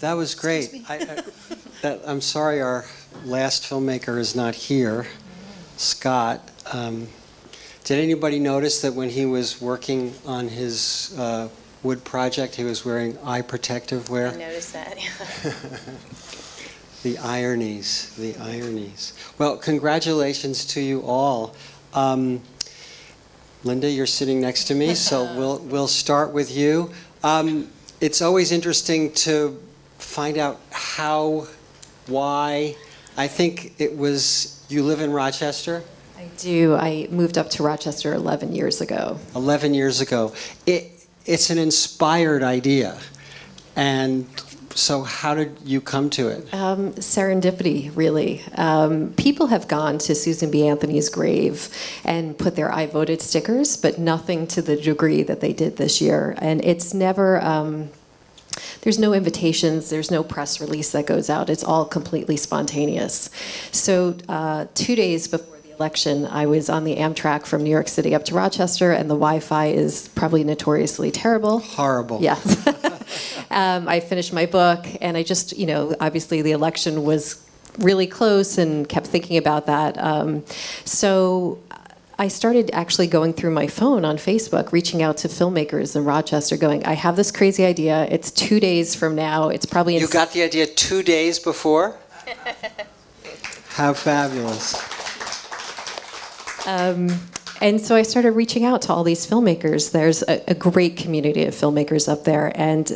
that was great. I'm sorry our last filmmaker is not here, Scott. Did anybody notice that when he was working on his wood project, he was wearing eye protective wear? I noticed that. The ironies, the ironies. Well, congratulations to you all. Linda, you're sitting next to me, so we'll start with you. It's always interesting to find out how, why. I think it was, you live in Rochester? I do. I moved up to Rochester 11 years ago. 11 years ago. It's an inspired idea. And so how did you come to it? Serendipity, really. People have gone to Susan B. Anthony's grave and put their I voted stickers, but nothing to the degree that they did this year. And it's never, there's no invitations, there's no press release that goes out. It's all completely spontaneous. So 2 days before the election, I was on the Amtrak from New York City up to Rochester, and the Wi-Fi is probably notoriously terrible. Horrible. Yes. I finished my book, and I just, obviously the election was really close and kept thinking about that. So I started actually going through my phone on Facebook, reaching out to filmmakers in Rochester, going, I have this crazy idea. It's 2 days from now. It's probably in... You got the idea 2 days before? How fabulous. And so I started reaching out to all these filmmakers. There's a great community of filmmakers up there. And,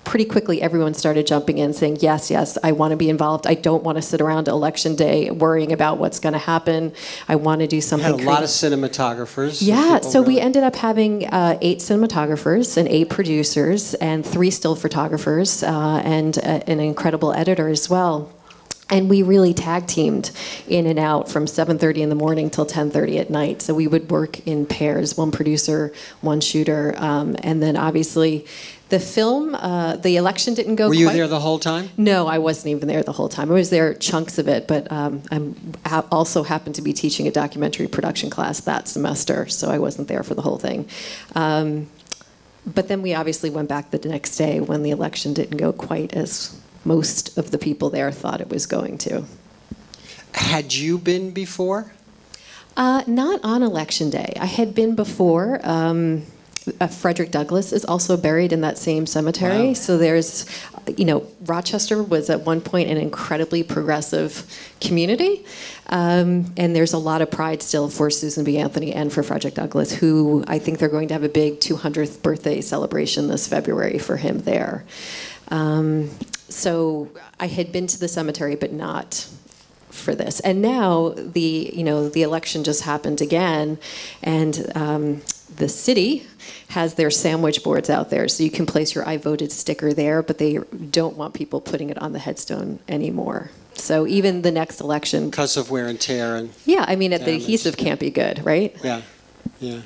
pretty quickly everyone started jumping in saying, yes, yes, I want to be involved. I don't want to sit around election day worrying about what's going to happen. I want to do something creative. Had a lot of cinematographers. Yeah, so we ended up having 8 cinematographers and 8 producers and 3 still photographers and an incredible editor as well. And we really tag teamed in and out from 7:30 in the morning till 10:30 at night. So we would work in pairs, 1 producer, 1 shooter, and then obviously the film, the election didn't go. Were you there the whole time? No, I wasn't even there the whole time. I was there chunks of it, but I also happened to be teaching a documentary production class that semester, so I wasn't there for the whole thing. But then we obviously went back the next day when the election didn't go quite as most of the people there thought it was going to. Had you been before? Not on election day. I had been before. Frederick Douglass is also buried in that same cemetery. Wow. So there's, Rochester was at one point an incredibly progressive community. And there's a lot of pride still for Susan B. Anthony and for Frederick Douglass, who I think they're going to have a big 200th birthday celebration this February for him there. So I had been to the cemetery, but not for this. And now the election just happened again, and the city has their sandwich boards out there, so you can place your I voted sticker there, but they don't want people putting it on the headstone anymore. So even the next election, because of wear and tear and the adhesive can't be good, right? Yeah, yeah.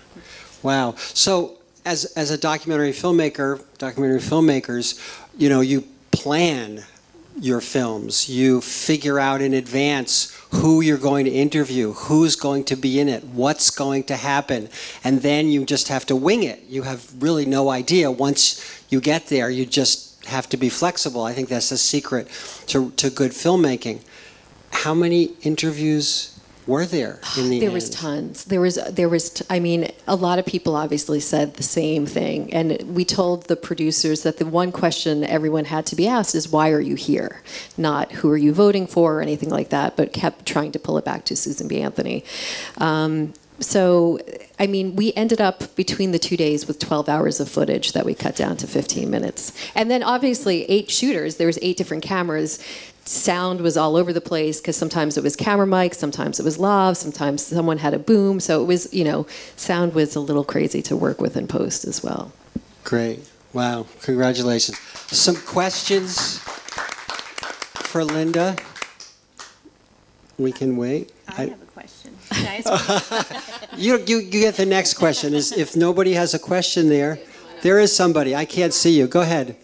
Wow. So as a documentary filmmakers, you plan your films. You figure out in advance who you're going to interview, who's going to be in it, what's going to happen, and then you just have to wing it. You have really no idea. Once you get there, you just have to be flexible. I think that's the secret to good filmmaking. How many interviews were there in the end? There was tons. There was. A lot of people obviously said the same thing, and we told the producers that the one question everyone had to be asked is, why are you here? Not who are you voting for or anything like that, but kept trying to pull it back to Susan B. Anthony. We ended up between the 2 days with 12 hours of footage that we cut down to 15 minutes. And then obviously 8 shooters, there was 8 different cameras. Sound was all over the place because sometimes it was camera mic, sometimes it was lav, sometimes someone had a boom. So it was, sound was a little crazy to work with in post as well. Great. Wow. Congratulations. Some questions for Linda? We can wait. I have a question. Can I ask you get the next question. If nobody has a question there is somebody. I can't see you. Go ahead.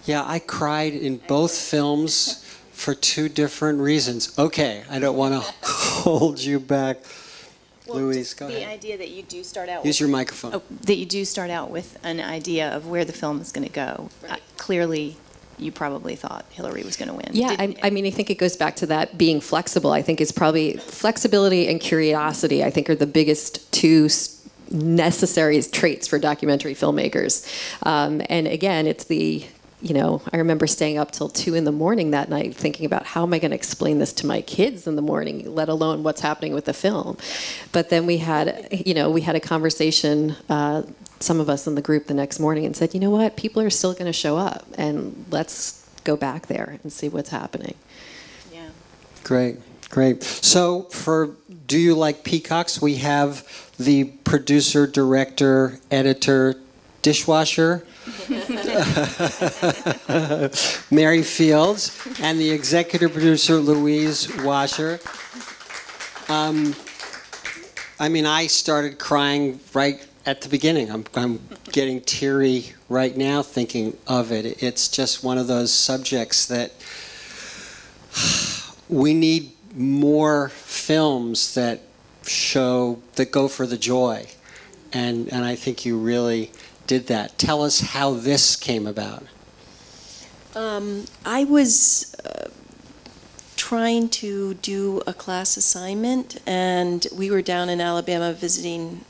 Yeah, I cried in both films for two different reasons. Okay, I don't want to hold you back. Louise, go The ahead. idea that you do start out Use your microphone. that you do start out with an idea of where the film is going to go. Clearly, you probably thought Hillary was going to win. Yeah, I mean, I think it goes back to that being flexible. I think is probably flexibility and curiosity, I think, are the biggest two necessary traits for documentary filmmakers. And again, it's I remember staying up till 2 a.m. that night thinking about how am I going to explain this to my kids in the morning, let alone what's happening with the film. But then we had a conversation, some of us in the group the next morning, and said, you know what, people are still going to show up, and let's go back there and see what's happening. Yeah. Great, great. So for Do You Like Peacocks, we have the producer, director, editor, dishwasher, Mary Fields, and the executive producer, Louise Washer. I mean, I started crying right at the beginning. I'm getting teary right now thinking of it. It's just one of those subjects that we need more films that go for the joy. And I think you really did that. Tell us how this came about. I was trying to do a class assignment, and we were down in Alabama visiting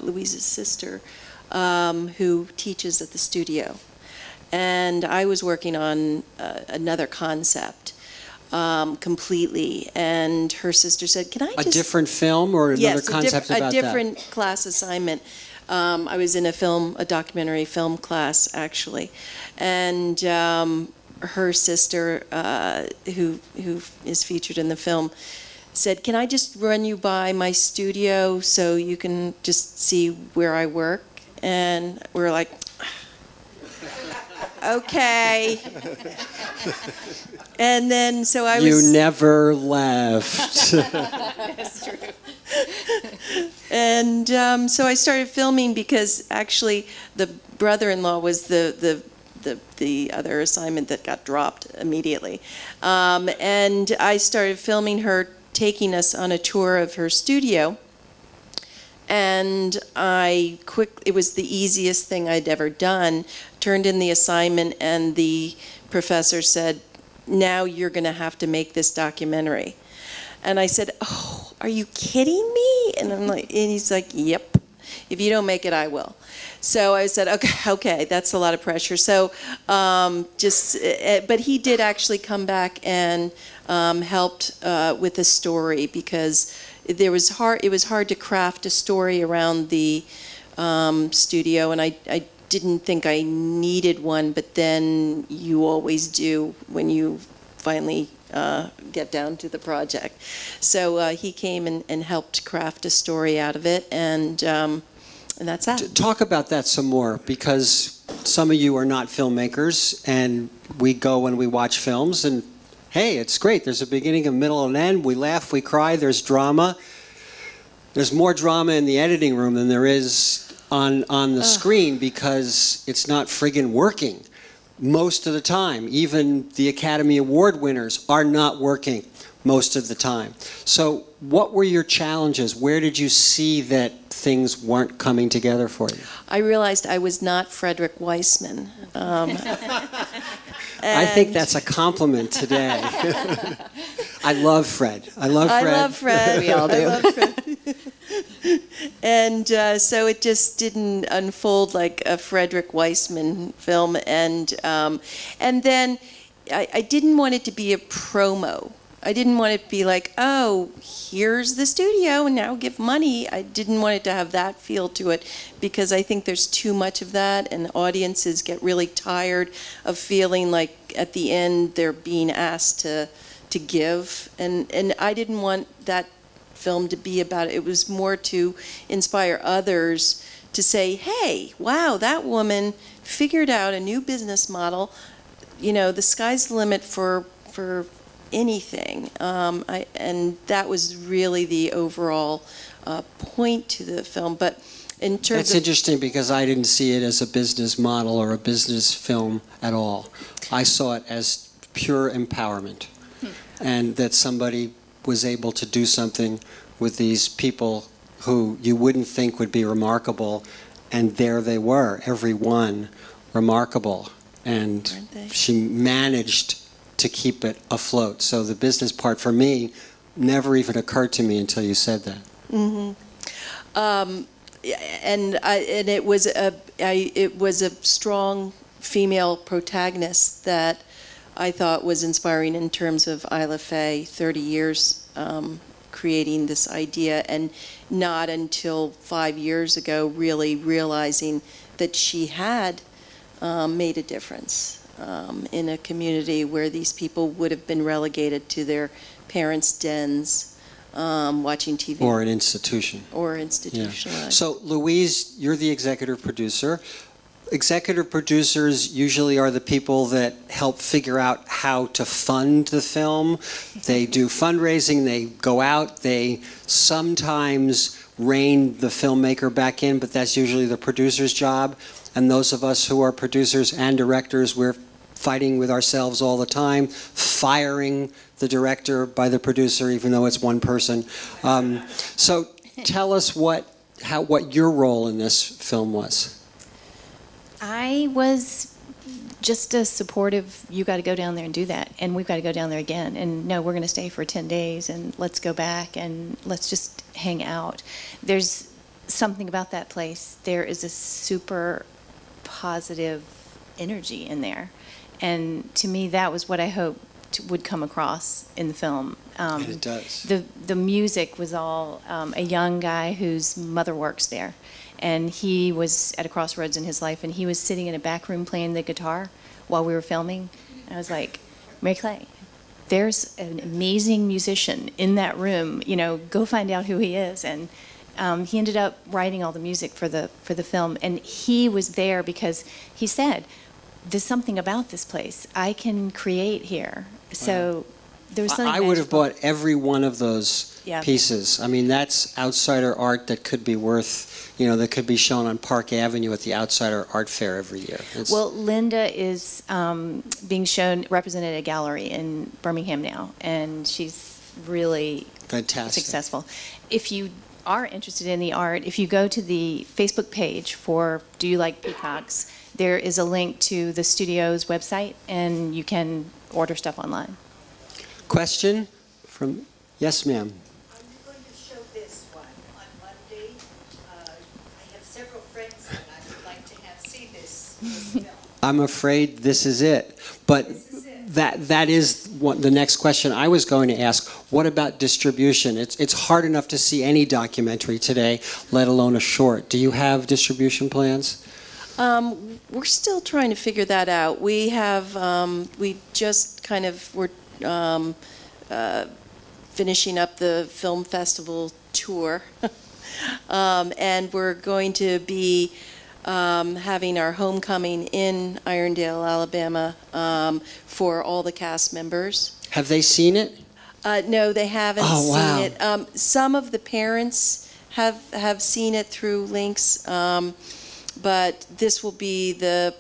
Louise's sister, who teaches at the studio. And I was working on another concept completely, and her sister said, "Can I just..." A different film or another concept about that? A different class assignment. I was in a documentary film class, actually. And her sister, who is featured in the film, said, "Can I just run you by my studio so you can just see where I work?" And we're like, okay. And then, so I was... You never left. That's true. And so I started filming because actually the brother-in-law was the other assignment that got dropped immediately. And I started filming her taking us on a tour of her studio. And it was the easiest thing I'd ever done, turned in the assignment, and the professor said, "Now you're going to have to make this documentary." And I said, "Oh, are you kidding me?" And he's like, "Yep. If you don't make it, I will." So I said, okay, that's a lot of pressure. So but he did actually come back and helped with the story, because it was hard to craft a story around the studio, and I didn't think I needed one, but then you always do when you finally get down to the project. So he came and helped craft a story out of it, and that's that. Talk about that some more, because some of you are not filmmakers, and we go and we watch films, and hey, it's great. There's a beginning, a middle, and an end. We laugh, we cry, there's drama. There's more drama in the editing room than there is on the screen, because it's not friggin' working most of the time. Even the Academy Award winners are not working most of the time. So what were your challenges? Where did you see that things weren't coming together for you? I realized I was not Frederick Weissman. I think that's a compliment today. I love Fred. I love Fred. We all do. I love Fred. And so it just didn't unfold like a Frederick Weissman film. And then I didn't want it to be a promo. I didn't want it to be like, oh, here's the studio and now give money. I didn't want it to have that feel to it, because I think there's too much of that, and audiences get really tired of feeling like at the end they're being asked to give. And I didn't want that film to be about it. It was more to inspire others to say, hey, wow, that woman figured out a new business model. You know, the sky's the limit for anything. And that was really the overall point to the film. But in terms That's of interesting because I didn't see it as a business model or a business film at all. I saw it as pure empowerment, and that somebody was able to do something with these people who you wouldn't think would be remarkable, and there they were, every one remarkable. And Aren't they? she managed to keep it afloat. So the business part for me never even occurred to me until you said that. And it was a strong female protagonist that I thought was inspiring in terms of Isla Faye, 30 years creating this idea, and not until 5 years ago really realizing that she had made a difference in a community where these people would have been relegated to their parents' dens, watching TV. Or an institution. Or institutionalized. So, Louise, you're the executive producer. Executive producers usually are the people that help figure out how to fund the film. They do fundraising, they go out, they sometimes rein the filmmaker back in, but that's usually the producer's job. And those of us who are producers and directors, we're fighting with ourselves all the time, firing the director by the producer, even though it's one person. So tell us what your role in this film was. I was just a supportive, you got to go down there and do that, and we've got to go down there again, and no, we're going to stay for 10 days, and let's go back, and let's just hang out. There's something about that place. There is a super positive energy in there, and to me, that was what I hoped would come across in the film. And it does. The music was all a young guy whose mother works there. And he was at a crossroads in his life, and he was sitting in a back room playing the guitar while we were filming. And I was like, Mary Clay, there's an amazing musician in that room. You know, go find out who he is. And he ended up writing all the music for the film. And he was there because he said, there's something about this place I can create here. So there was something I would have magical. bought every one of those pieces. I mean, that's outsider art that could be worth, that could be shown on Park Avenue at the Outsider Art Fair every year. Well, Linda is being shown, represented at a gallery in Birmingham now, and she's really fantastic, successful. If you are interested in the art, if you go to the Facebook page for Do You Like Peacocks, there is a link to the studio's website, and you can order stuff online. Question from, yes, ma'am. I'm going to show this one on Monday. I have several friends that I would like to have see this film. I'm afraid this is it. But that is the next question I was going to ask. What about distribution? It's hard enough to see any documentary today, let alone a short. Do you have distribution plans? We're still trying to figure that out. We have, we just kind of were finishing up the film festival tour, and we're going to be having our homecoming in Irondale, Alabama, for all the cast members. Have they seen it? No, they haven't wow. seen it. Some of the parents have seen it through links, but this will be the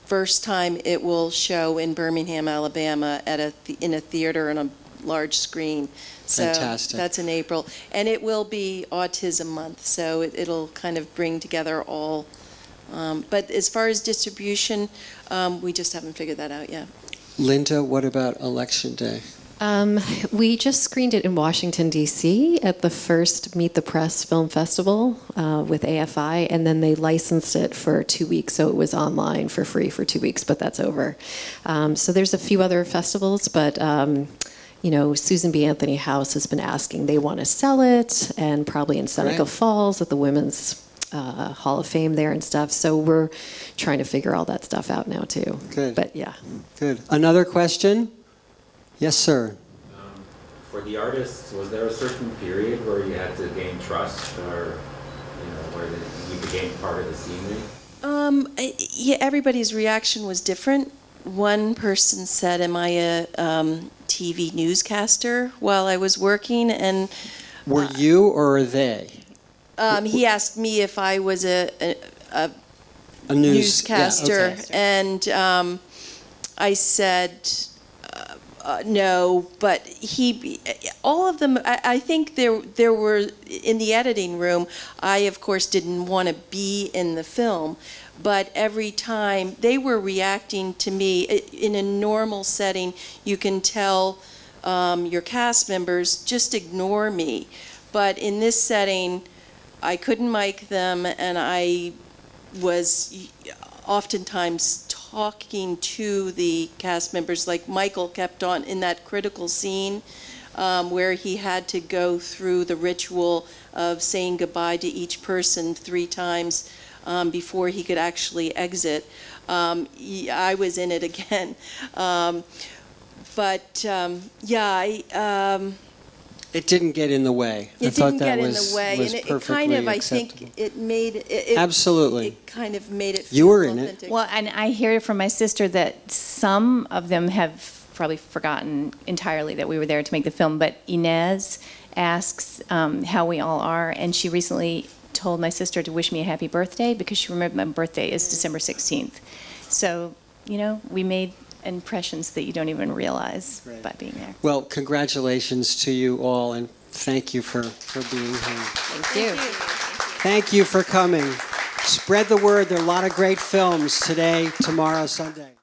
first time it will show in Birmingham, Alabama, in a theater on a large screen. So Fantastic. That's in April, and it will be Autism Month, so it'll kind of bring together all. But as far as distribution, we just haven't figured that out yet. Linda, what about Election Day? We just screened it in Washington, D.C. at the first Meet the Press Film Festival with AFI, and then they licensed it for 2 weeks, so it was online for free for 2 weeks, but that's over. So there's a few other festivals, but Susan B. Anthony House has been asking. They want to sell it, and probably in Seneca Falls at the Women's Hall of Fame there and stuff. So we're trying to figure all that stuff out now, too. Good. But, yeah. Good. Another question? Yes, sir. For the artists, was there a certain period where you had to gain trust, or where you became part of the scene? Yeah, everybody's reaction was different. One person said, "Am I a TV newscaster?" while I was working, and Were you or are they? He asked me if I was a Yeah, newscaster, okay. and I said no. But all of them. I think there were in the editing room. I of course didn't want to be in the film, but every time they were reacting to me in a normal setting, you can tell your cast members just ignore me. But in this setting, I couldn't mic them, and I was oftentimes talking to the cast members, like Michael kept on in that critical scene where he had to go through the ritual of saying goodbye to each person 3 times before he could actually exit. I was in it again. It didn't get in the way. I It thought didn't that get in was, the way, was and it perfectly kind of, I acceptable. think, it made it. Absolutely. It kind of made it. You feel were in it. authentic. Well, and I hear from my sister that some of them have probably forgotten entirely that we were there to make the film, but Inez asks how we all are, and she recently told my sister to wish me a happy birthday because she remembered my birthday is December 16th. So, you know, we made impressions that you don't even realize by being there. Well, congratulations to you all, and thank you for being here. Thank you. Thank you for coming. Spread the word. There are a lot of great films today, tomorrow, Sunday.